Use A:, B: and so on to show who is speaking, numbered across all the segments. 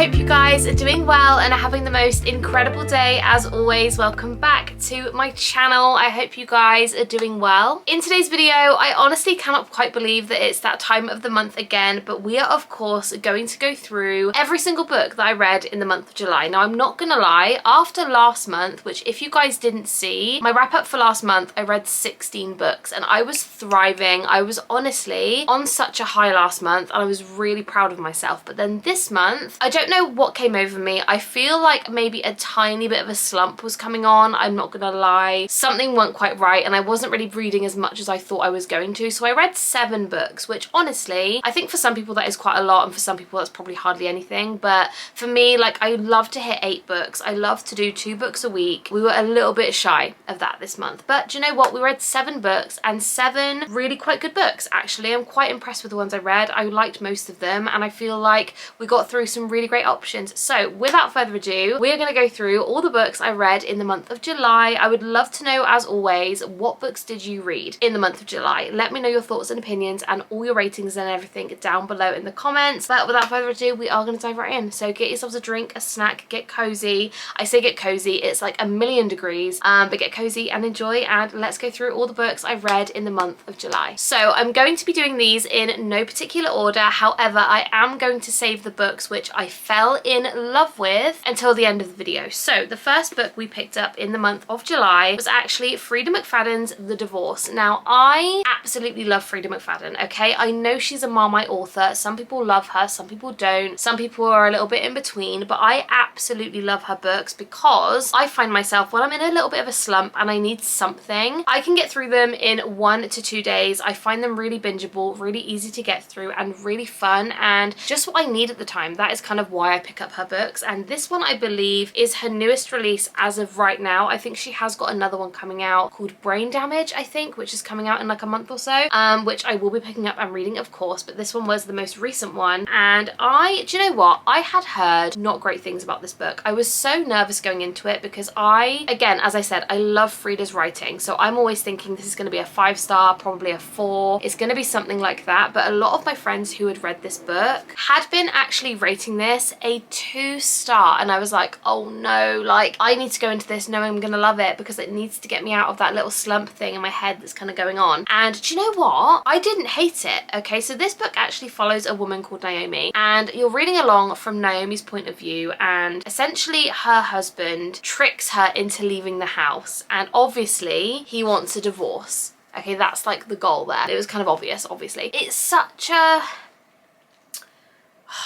A: hope you guys are doing well and are having the most incredible day. As always, welcome back to my channel. I hope you guys are doing well. In today's video, I honestly cannot quite believe that it's that time of the month again, but we are of course going to go through every single book that I read in the month of July. Now, I'm not gonna lie, after last month, which if you guys didn't see, my wrap up for last month, I read 16 books and I was thriving. I was honestly on such a high last month and I was really proud of myself. But then this month, I don't know what came over me. I feel like maybe a tiny bit of a slump was coming on. I'm not gonna lie. Something weren't quite right and I wasn't really reading as much as I thought I was going to. So I read 7 books, which honestly, I think for some people that is quite a lot and for some people that's probably hardly anything. But for me, like, I love to hit 8 books. I love to do 2 books a week. We were a little bit shy of that this month. But do you know what? We read 7 books and 7 really quite good books, actually. I'm quite impressed with the ones I read. I liked most of them and I feel like we got through some really great options. So without further ado, we're going to go through all the books I read in the month of July. I would love to know, as always, what books did you read in the month of July? Let me know your thoughts and opinions and all your ratings and everything down below in the comments. But without further ado, we are going to dive right in. So get yourselves a drink, a snack, get cozy. I say get cozy, it's like a million degrees, but get cozy and enjoy, and let's go through all the books I read in the month of July. So I'm going to be doing these in no particular order. However, I am going to save the books which I fell in love with until the end of the video. So the first book we picked up in the month of July was actually Freida McFadden's The Divorce. Now, I absolutely love Freida McFadden, okay? I know she's a Marmite author. Some people love her, some people don't. Some people are a little bit in between, but I absolutely love her books because I find myself when I'm in a little bit of a slump and I need something, I can get through them in 1 to 2 days. I find them really bingeable, really easy to get through and really fun and just what I need at the time. That is kind of why I pick up her books. And this one, I believe, is her newest release as of right now. I think she has got another one coming out called Brain Damage, I think, which is coming out in like a month or so, which I will be picking up and reading, of course, but this one was the most recent one. And do you know what? I had heard not great things about this book. I was so nervous going into it because again, as I said, I love Freida's writing. So I'm always thinking this is going to be a 5-star, probably a 4. It's going to be something like that. But a lot of my friends who had read this book had been actually rating this a 2-star. And I was like, oh no, like I need to go into this knowing I'm going to love it because it needs to get me out of that little slump thing in my head that's kind of going on. And do you know what? I didn't hate it. Okay, so this book actually follows a woman called Naomi and you're reading along from Naomi's point of view, and essentially her husband tricks her into leaving the house and obviously he wants a divorce. Okay, that's like the goal there. It was kind of obvious, obviously. It's such a...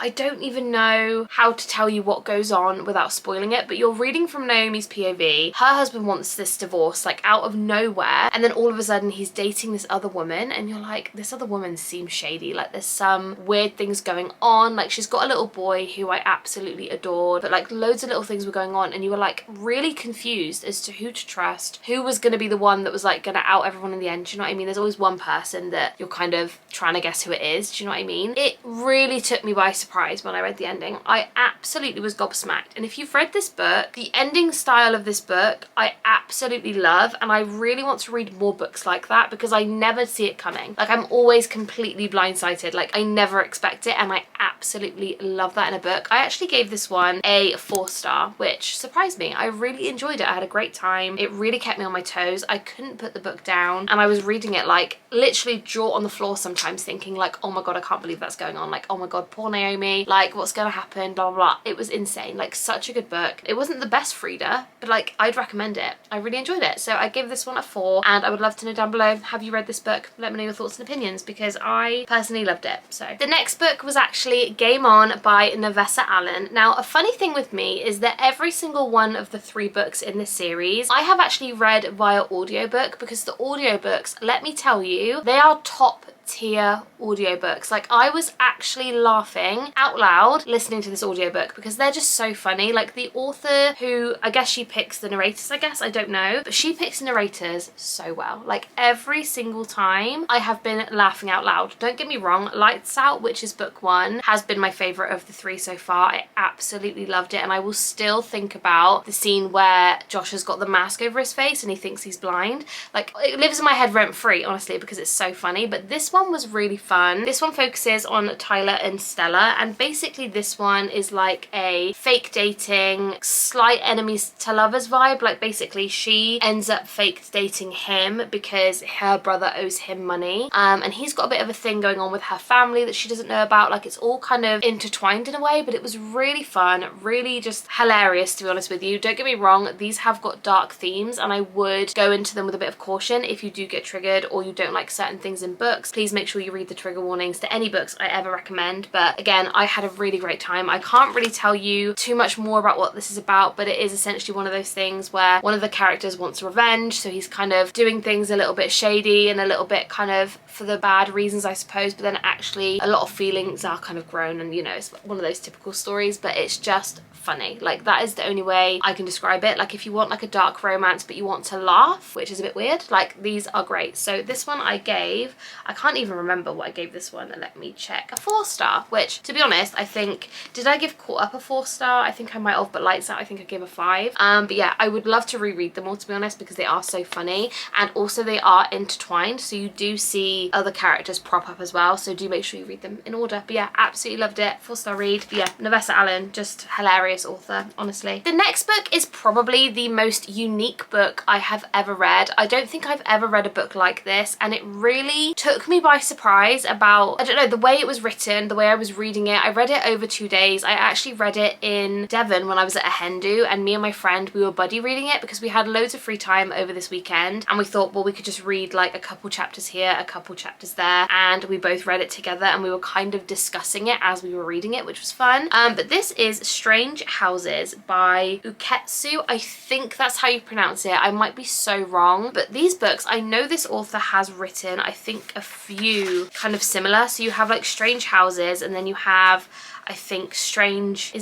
A: I don't even know how to tell you what goes on without spoiling it, but you're reading from Naomi's POV. Her husband wants this divorce like out of nowhere, and then all of a sudden he's dating this other woman and you're like, this other woman seems shady, like there's some weird things going on. Like she's got a little boy who I absolutely adored, but like loads of little things were going on and you were like really confused as to who to trust, who was going to be the one that was like going to out everyone in the end. Do you know what I mean? There's always one person that you're kind of trying to guess who it is. Do you know what I mean? It really took me by surprise when I read the ending. I absolutely was gobsmacked. And if you've read this book, the ending style of this book I absolutely love, and I really want to read more books like that because I never see it coming. Like I'm always completely blindsided, like I never expect it, and I absolutely love that in a book. I actually gave this one a 4-star, which surprised me. I really enjoyed it. I had a great time. It really kept me on my toes. I couldn't put the book down and I was reading it like literally jaw on the floor sometimes, thinking like, oh my god, I can't believe that's going on. Like, oh my god, poor Naomi, like what's gonna happen, blah blah blah. It was insane. Like such a good book. It wasn't the best Freida, but like I'd recommend it. I really enjoyed it. So I give this one a 4, and I would love to know down below, have you read this book? Let me know your thoughts and opinions because I personally loved it. So the next book was actually Game On by Navessa Allen. Now, a funny thing with me is that every single one of the 3 books in this series I have actually read via audiobook because the audiobooks, let me tell you, they are top tier audiobooks. Like I was actually laughing out loud listening to this audiobook because they're just so funny. Like the author, who I guess she picks the narrators, I don't know, but she picks narrators so well. Like every single time I have been laughing out loud. Don't get me wrong, Lights Out, which is book 1, has been my favorite of the 3 so far. I absolutely loved it and I will still think about the scene where Josh has got the mask over his face and he thinks he's blind. Like it lives in my head rent free, honestly, because it's so funny. But this this one was really fun. This one focuses on Tyler and Stella, and basically this one is like a fake dating, slight enemies to lovers vibe. Like basically she ends up fake dating him because her brother owes him money, and he's got a bit of a thing going on with her family that she doesn't know about. Like it's all kind of intertwined in a way, but it was really fun, really just hilarious, to be honest with you. Don't get me wrong, these have got dark themes and I would go into them with a bit of caution. If you do get triggered or you don't like certain things in books, please make sure you read the trigger warnings to any books I ever recommend. But again, I had a really great time. I can't really tell you too much more about what this is about, but it is essentially one of those things where one of the characters wants revenge, so he's kind of doing things a little bit shady and a little bit kind of for the bad reasons, I suppose, but then actually a lot of feelings are kind of grown, and you know, it's one of those typical stories, but it's just funny. Like that is the only way I can describe it. Like if you want like a dark romance but you want to laugh, which is a bit weird, like these are great. So this one I can't even remember what I gave this one. Let me check. A 4-star, which to be honest, I think, did I give Caught Up a 4-star? I think I might have, but Lights Out I think I gave a 5. But yeah, I would love to reread them all, to be honest, because they are so funny, and also they are intertwined, so you do see other characters prop up as well, so do make sure you read them in order. But yeah, absolutely loved it. 4-star read. But yeah, Navessa Allen, just hilarious author, honestly. The next book is probably the most unique book I have ever read. I don't think I've ever read a book like this, and it really took me by surprise about, I don't know, the way it was written, the way I was reading it. I read it over 2 days. I actually read it in Devon when I was at a hen do, and me and my friend, we were buddy reading it because we had loads of free time over this weekend, and we thought, well, we could just read like a couple chapters here, a couple chapters there, and we both read it together, and we were kind of discussing it as we were reading it, which was fun. But this is Strange Houses by Uketsu. I think that's how you pronounce it. I might be so wrong, but these books, I know this author has written, I think, a few kind of similar. So you have like Strange Houses, and then you have, I think, Strange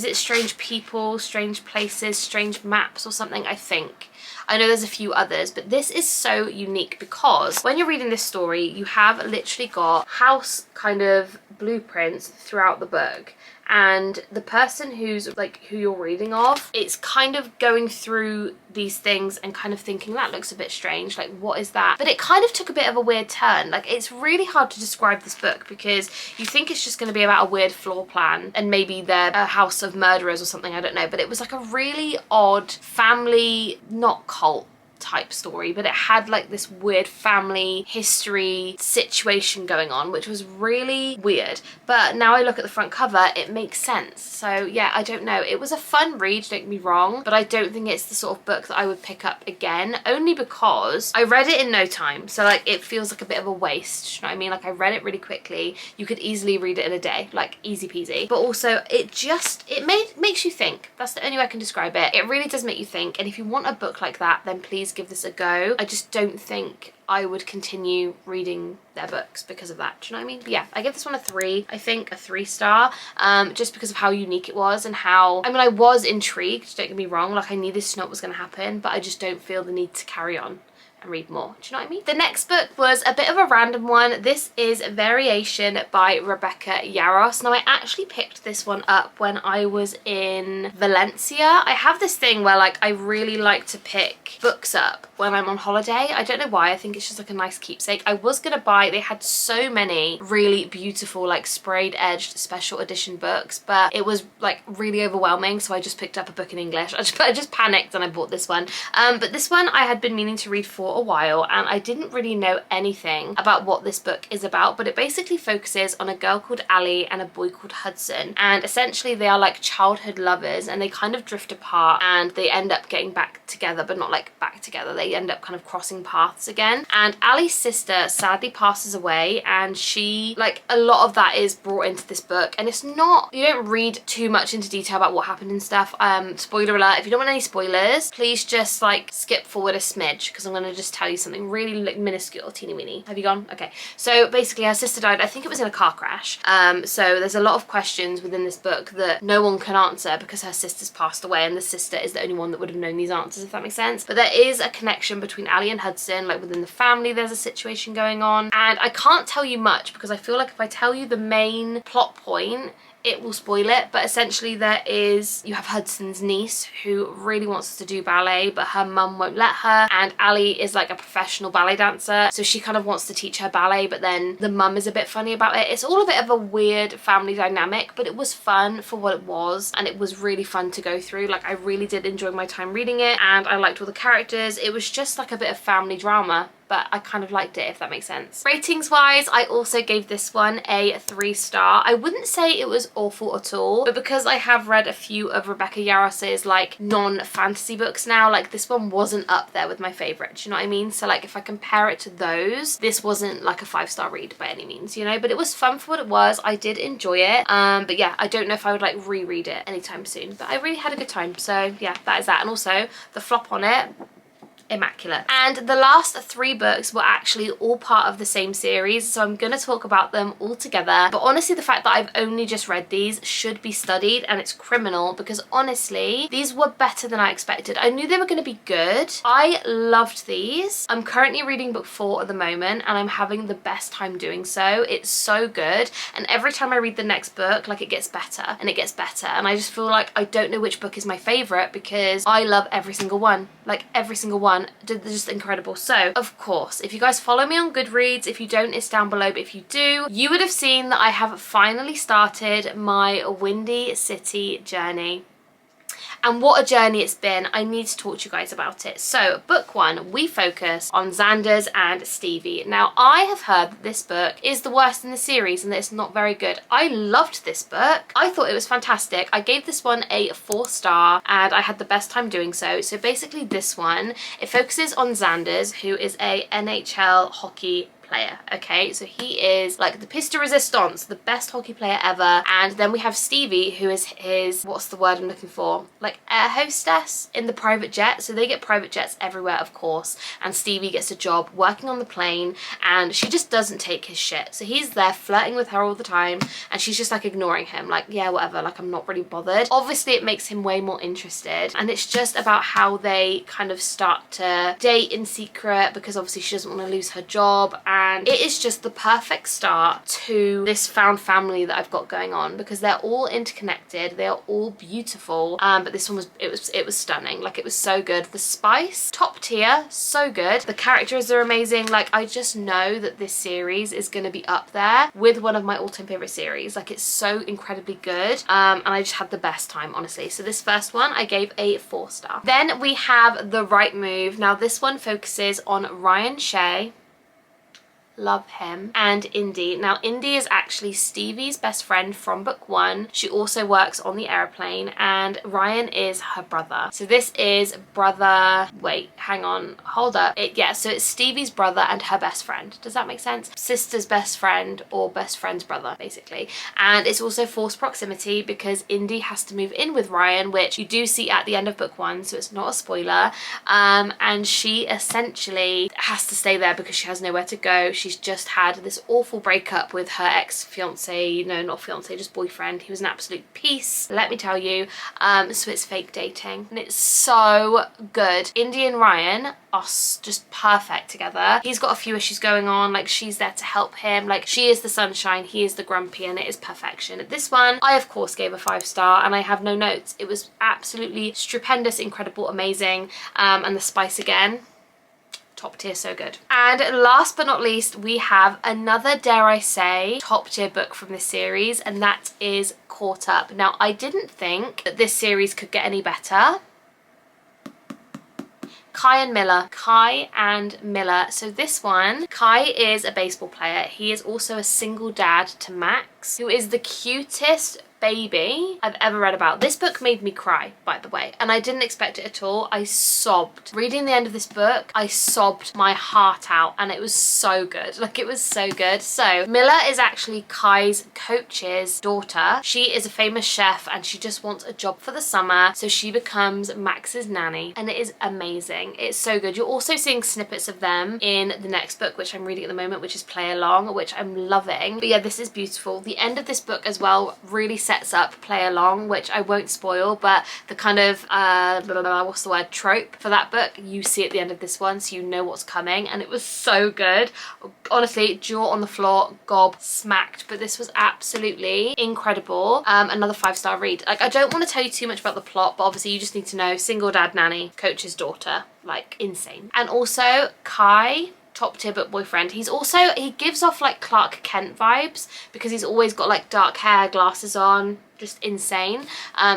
A: People, Strange Places, Strange Maps or something, I think. I know there's a few others, but this is so unique because when you're reading this story, you have literally got house kind of blueprints throughout the book. And the person who's like, who you're reading of, it's kind of going through these things and kind of thinking, that looks a bit strange, like what is that? But it kind of took a bit of a weird turn. Like it's really hard to describe this book because you think it's just going to be about a weird floor plan and maybe they're a house of murderers or something, I don't know. But it was like a really odd family, not cult type story, but it had like this weird family history situation going on, which was really weird. But now I look at the front cover, it makes sense. So yeah, I don't know. It was a fun read, don't get me wrong, but I don't think it's the sort of book that I would pick up again, only because I read it in no time. So like it feels like a bit of a waste, you know what I mean? Like I read it really quickly. You could easily read it in a day, like easy peasy. But also makes you think. That's the only way I can describe it. It really does make you think. And if you want a book like that, then please give this a go. I just don't think I would continue reading their books because of that. Do you know what I mean? But yeah, I give this one a 3. I think a 3-star, just because of how unique it was and how, I mean, I was intrigued, don't get me wrong, like I needed to know what was going to happen, but I just don't feel the need to carry on and read more. Do you know what I mean? The next book was a bit of a random one. This is Variation by Rebecca Yarros. Now I actually picked this one up when I was in Valencia. I have this thing where like I really like to pick books up when I'm on holiday. I don't know why, I think it's just like a nice keepsake. I was gonna buy, they had so many really beautiful like sprayed edged special edition books, but it was like really overwhelming, so I just picked up a book in English. I just panicked and I bought this one. But this one I had been meaning to read for a while, and I didn't really know anything about what this book is about, but it basically focuses on a girl called Ali and a boy called Hudson, and essentially they are like childhood lovers, and they kind of drift apart and they end up getting back together, but not like back together, they end up kind of crossing paths again. And Ali's sister sadly passes away, and she, like, a lot of that is brought into this book, and it's not, you don't read too much into detail about what happened and stuff. Spoiler alert, if you don't want any spoilers, please just like skip forward a smidge, because I'm gonna just tell you something really like minuscule, teeny weeny. Have you gone? Okay. So basically her sister died, I think it was in a car crash. So there's a lot of questions within this book that no one can answer because her sister's passed away, and the sister is the only one that would have known these answers, if that makes sense. But there is a connection between Ali and Hudson, like within the family there's a situation going on, and I can't tell you much because I feel like if I tell you the main plot point, it will spoil it, but essentially you have Hudson's niece who really wants to do ballet, but her mum won't let her, and Ali is like a professional ballet dancer, so she kind of wants to teach her ballet, but then the mum is a bit funny about it. It's all a bit of a weird family dynamic, but it was fun for what it was, and it was really fun to go through. Like, I really did enjoy my time reading it, and I liked all the characters. It was just like a bit of family drama, but I kind of liked it, if that makes sense. Ratings wise, I also gave this one a 3-star. I wouldn't say it was awful at all, but because I have read a few of Rebecca Yarros's like non-fantasy books now, like this one wasn't up there with my favourites, you know what I mean? So like if I compare it to those, this wasn't like a 5-star read by any means, you know, but it was fun for what it was. I did enjoy it. But yeah, I don't know if I would like reread it anytime soon, but I really had a good time. So yeah, that is that. And also the flop on it, immaculate. And the last 3 books were actually all part of the same series, so I'm gonna talk about them all together. But honestly, the fact that I've only just read these should be studied, and it's criminal, because honestly these were better than I expected. I knew they were gonna be good. I loved these. I'm currently reading book 4 at the moment, and I'm having the best time doing so. It's so good, and every time I read the next book, like, it gets better and it gets better, and I just feel like I don't know which book is my favorite because I love every single one. Like, every single one, they're just incredible. So of course, if you guys follow me on Goodreads, if you don't, it's down below, but if you do, you would have seen that I have finally started my Windy City journey. And what a journey it's been. I need to talk to you guys about it. So book 1, we focus on Xander's and Stevie. Now, I have heard that this book is the worst in the series and that it's not very good. I loved this book. I thought it was fantastic. I gave this one a 4-star, and I had the best time doing so. So basically this one, it focuses on Xander's, who is a NHL hockey player. Okay, so he is like the piece de resistance, the best hockey player ever. And then we have Stevie, who is his, what's the word I'm looking for, like air hostess in the private jet. So they get private jets everywhere, of course, and Stevie gets a job working on the plane, and she just doesn't take his shit. So he's there flirting with her all the time, and she's just like ignoring him, like, yeah, whatever, like, I'm not really bothered. Obviously it makes him way more interested, and it's just about how they kind of start to date in secret, because obviously she doesn't want to lose her job. And it is just the perfect start to this found family that I've got going on, because they're all interconnected, they are all beautiful, but this one was, it was stunning. Like, it was so good. The spice, top tier, so good. The characters are amazing. Like, I just know that this series is going to be up there with one of my all-time favorite series. Like, it's so incredibly good, and I just had the best time, honestly. So this first one I gave a 4-star. Then we have The Right Move. Now this one focuses on Ryan Shea, love him, and Indy. Now Indy is actually Stevie's best friend from book 1. She also works on the airplane, and Ryan is her brother. So this is brother, wait, hang on, hold up. Yeah, so it's Stevie's brother and her best friend. Does that make sense? Sister's best friend, or best friend's brother, basically. And it's also forced proximity, because Indy has to move in with Ryan, which you do see at the end of book 1, so it's not a spoiler. And she essentially has to stay there because she has nowhere to go. She's just had this awful breakup with her ex-fiance, no, not fiance, just boyfriend. He was an absolute piece, let me tell you. So it's fake dating, and it's so good. Indy and Ryan are just perfect together. He's got a few issues going on, like, she's there to help him, like, she is the sunshine, he is the grumpy, and it is perfection. This one I of course gave a 5-star, and I have no notes. It was absolutely stupendous, incredible, amazing. And the spice again, top tier, so good. And last but not least, we have another, dare I say, top tier book from this series, and that is Caught Up. Now, I didn't think that this series could get any better. Kai and Miller. So this one, Kai is a baseball player. He is also a single dad to Max, who is the cutest baby I've ever read about. This book made me cry, by the way, and I didn't expect it at all. I sobbed. Reading the end of this book, I sobbed my heart out, and it was so good. Like, it was so good. So Miller is actually Kai's coach's daughter. She is a famous chef, and she just wants a job for the summer, so she becomes Max's nanny, and it is amazing. It's so good. You're also seeing snippets of them in the next book, which I'm reading at the moment, which is Play Along, which I'm loving. But yeah, this is beautiful. The end of this book as well really sets up play along, which I won't spoil, but the kind of what's the word, trope for that book you see at the end of this one, so you know what's coming, and it was so good. Honestly, jaw on the floor, gob smacked, but this was absolutely incredible. Another 5-star read. Like, I don't want to tell you too much about the plot, but obviously you just need to know single dad nanny, coach's daughter, like insane. And also Kai, top tier book boyfriend, he gives off like Clark Kent vibes because he's always got like dark hair, glasses on, just insane.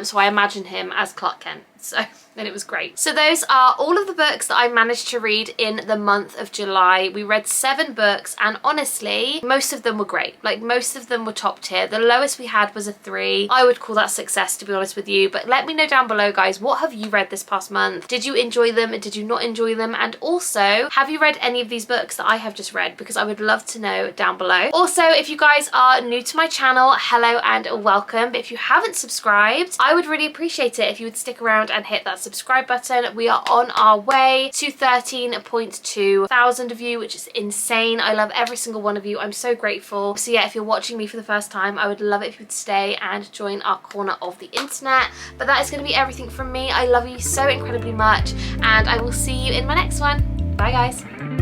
A: So I imagine him as Clark Kent, so then it was great. So those are all of the books that I managed to read in the month of July. We read 7 books, and honestly, most of them were great. Like, most of them were top tier. The lowest we had was a 3. I would call that success, to be honest with you. But let me know down below, guys, what have you read this past month? Did you enjoy them? Did you not enjoy them? And also, have you read any of these books that I have just read? Because I would love to know down below. Also, if you guys are new to my channel, hello and welcome. But if you haven't subscribed, I would really appreciate it if you would stick around and hit that subscribe button. We are on our way to 13.2 thousand of you, which is insane. I love every single one of you. I'm so grateful. So yeah, if you're watching me for the first time, I would love it if you would stay and join our corner of the internet. But that is going to be everything from me. I love you so incredibly much, and I will see you in my next one. Bye, guys.